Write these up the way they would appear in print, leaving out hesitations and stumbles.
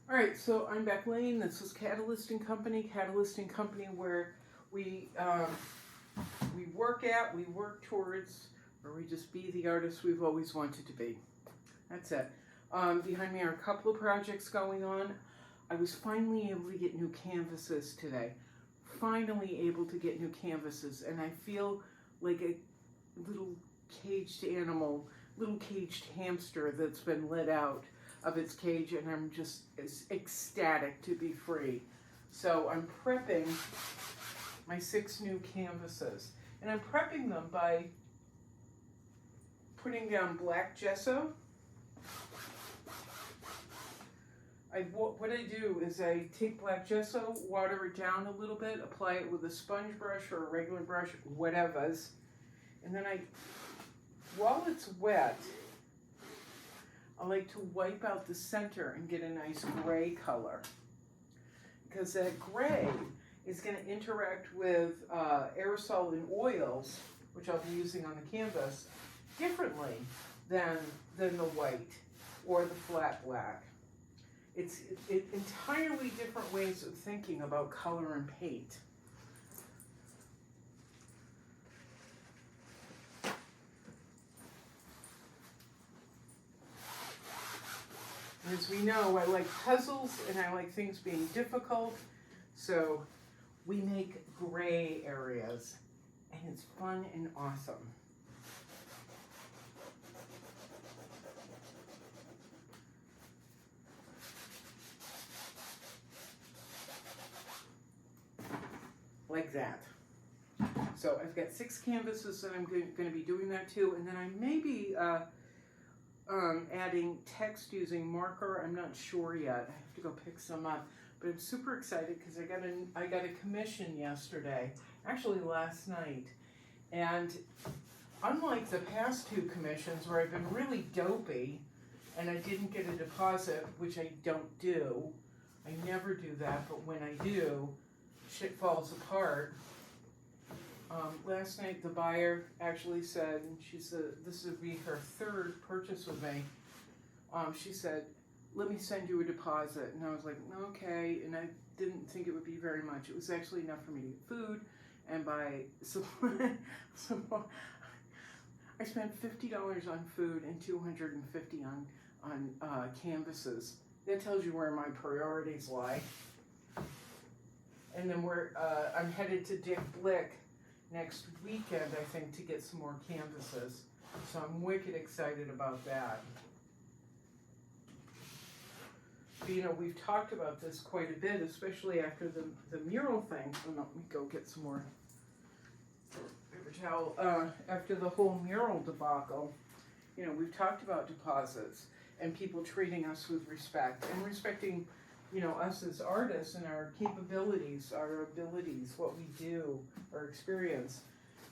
All right, so I'm Beck Lane. This is Catalyst and Company. Catalyst and Company, where we work towards, or we just be the artists we've always wanted to be. That's it. Behind me are a couple of projects going on. I was finally able to get new canvases today. Finally able to get new canvases, and I feel like a little caged animal, little caged hamster that's been let out of its cage, and I'm just ecstatic to be free. So I'm prepping my 6 new canvases, and I'm prepping them by putting down black gesso. What I do is I take black gesso, water it down a little bit, apply it with a sponge brush or a regular brush, whatever's, and then while it's wet, I like to wipe out the center and get a nice gray color, because that gray is going to interact with aerosol and oils, which I'll be using on the canvas, differently than the white or the flat black. It's entirely different ways of thinking about color and paint. As we know, I like puzzles and I like things being difficult, so we make gray areas, and it's fun and awesome. Like that. So I've got 6 canvases that I'm going to be doing that to, and then I may be adding text using marker. I'm not sure yet. I have to go pick some up, but I'm super excited because I got a commission yesterday, actually last night, and unlike the past 2 commissions where I've been really dopey and I didn't get a deposit, which I don't do, I never do that, but when I do, shit falls apart. Last night the buyer actually said, and she said this would be her 3rd purchase with me, she said, let me send you a deposit, and I was like, okay, and I didn't think it would be very much. It was actually enough for me to get food and buy some I spent $50 on food and $250 on canvases. That tells you where my priorities lie. And then I'm headed to Blick next weekend, I think, to get some more canvases. So I'm wicked excited about that. But, you know, we've talked about this quite a bit, especially after the mural thing. So let me go get some more paper towel. After the whole mural debacle, you know, we've talked about deposits and people treating us with respect and respecting, you know, us as artists and our capabilities, our abilities, what we do, our experience,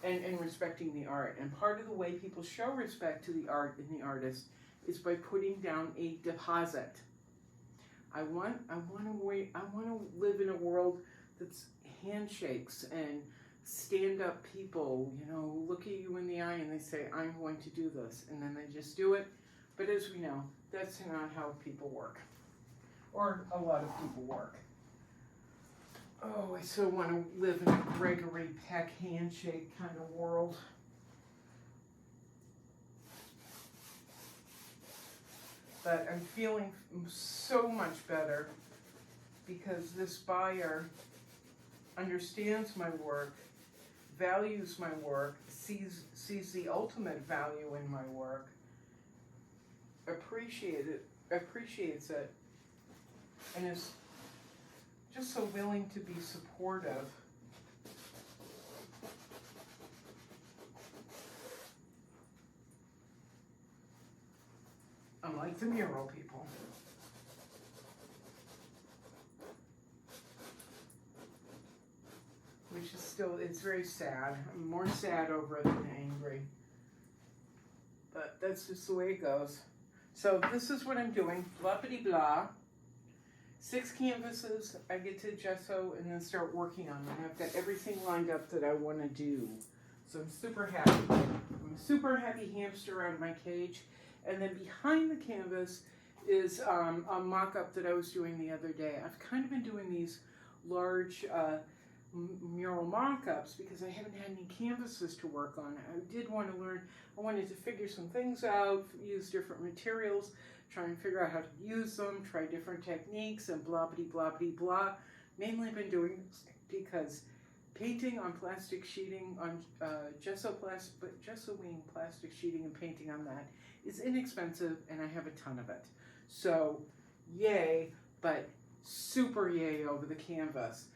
and respecting the art. And part of the way people show respect to the art and the artist is by putting down a deposit. I want to live in a world that's handshakes and stand-up people, you know, look at you in the eye and they say, I'm going to do this, and then they just do it. But as we know, that's not how people work. Or a lot of people work. Oh, I so want to live in a Gregory Peck handshake kind of world. But I'm feeling so much better because this buyer understands my work, values my work, sees the ultimate value in my work, appreciates it, and is just so willing to be supportive. Unlike the mural people. Which is still, it's very sad. I'm more sad over it than angry. But that's just the way it goes. So this is what I'm doing, blah-bitty-blah. 6 canvases, I get to gesso and then start working on them. I've got everything lined up that I want to do. So I'm super happy. I'm a super happy hamster out of my cage. And then behind the canvas is a mock-up that I was doing the other day. I've kind of been doing these large mural mock-ups because I haven't had any canvases to work on. I did want to learn, I wanted to figure some things out, use different materials, try and figure out how to use them, try different techniques, and blah blah blah blah blah. Mainly been doing this because painting on plastic sheeting, on gesso-wing plastic sheeting and painting on that is inexpensive, and I have a ton of it. So, yay, but super yay over the canvas.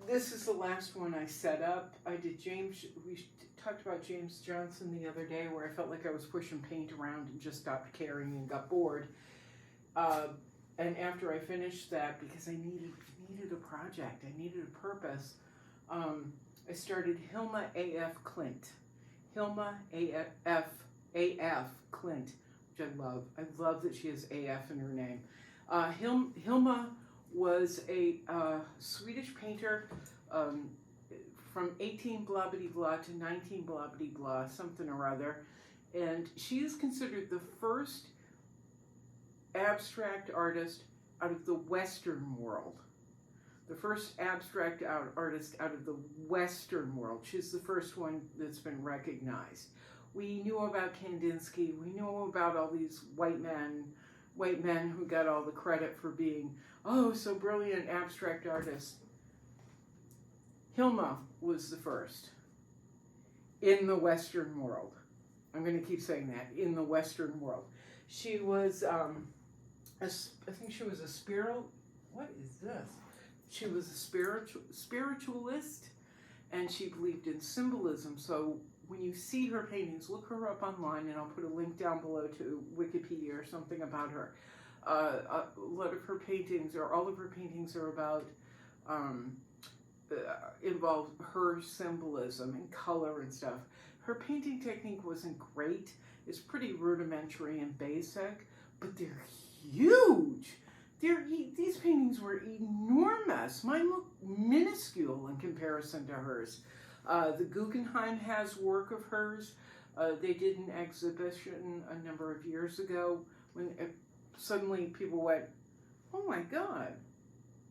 This is the last one I set up. I did James, we talked about James Johnson the other day where I felt like I was pushing paint around and just stopped caring and got bored. And after I finished that, because I needed a project, I needed a purpose, I started Helma AF Klint. Helma AF Klint, which I love. I love that she has AF in her name. Helma was a Swedish painter from 18 blah blah blah to 19 blah blah blah, something or other. And she is considered the first abstract artist out of the Western world. The first abstract artist out of the Western world. She's the first one that's been recognized. We knew about Kandinsky. We knew about all these white men who got all the credit for being, oh, so brilliant abstract artists. Helma was the first in the Western world. I'm going to keep saying that, in the Western world. She was, I think she was a what is this? She was a spiritualist, and she believed in symbolism. So when you see her paintings, look her up online, and I'll put a link down below to Wikipedia or something about her. A lot of her paintings, or all of her paintings, are about, involve her symbolism and color and stuff. Her painting technique wasn't great. It's pretty rudimentary and basic, but they're huge. These paintings were enormous. Mine look minuscule in comparison to hers. The Guggenheim has work of hers. They did an exhibition a number of years ago when suddenly people went, oh my God,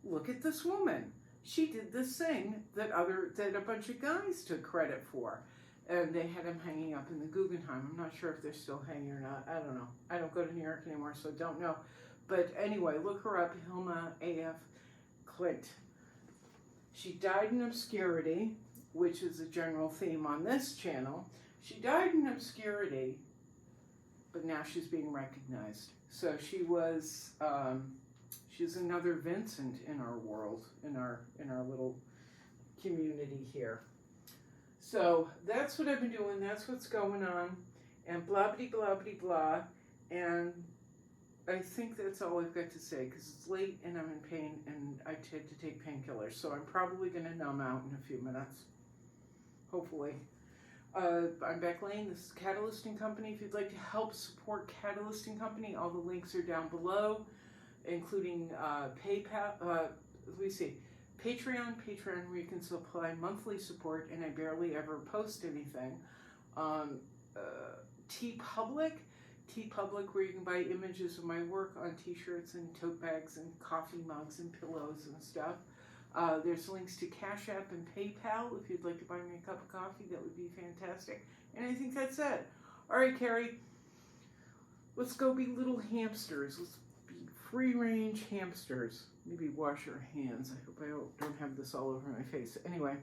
look at this woman. She did this thing that a bunch of guys took credit for. And they had them hanging up in the Guggenheim. I'm not sure if they're still hanging or not. I don't know. I don't go to New York anymore, so don't know. But anyway, look her up, Helma AF Klint. She died in obscurity, which is a general theme on this channel. She died in obscurity, but now she's being recognized. So she was, she's another Vincent in our world, in our little community here. So that's what I've been doing. That's what's going on, and blah blah blah blah blah. And I think that's all I've got to say because it's late and I'm in pain and I tend to take painkillers. So I'm probably going to numb out in a few minutes, hopefully. I'm Beck Lane. This is Catalysting Company. If you'd like to help support Catalysting Company, all the links are down below, including PayPal. Let me see. Patreon where you can supply monthly support, and I barely ever post anything. TeePublic, where you can buy images of my work on t-shirts and tote bags and coffee mugs and pillows and stuff. There's links to Cash App and PayPal if you'd like to buy me a cup of coffee. That would be fantastic. And I think that's it. All right, Carrie, let's go be little hamsters. Let's be free-range hamsters. Maybe wash your hands. I hope I don't have this all over my face. Anyway,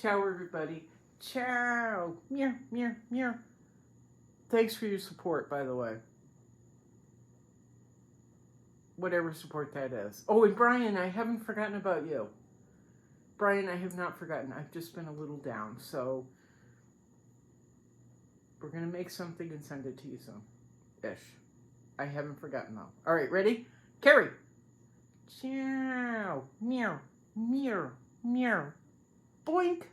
ciao, everybody. Ciao. Meow, meow, meow. Thanks for your support, by the way. Whatever support that is. Oh, and Brian, I haven't forgotten about you. Brian, I have not forgotten. I've just been a little down, so we're going to make something and send it to you soon-ish. I haven't forgotten, though. All right, ready? Carrie. Ciao. Meow. Meow. Meow. Boink.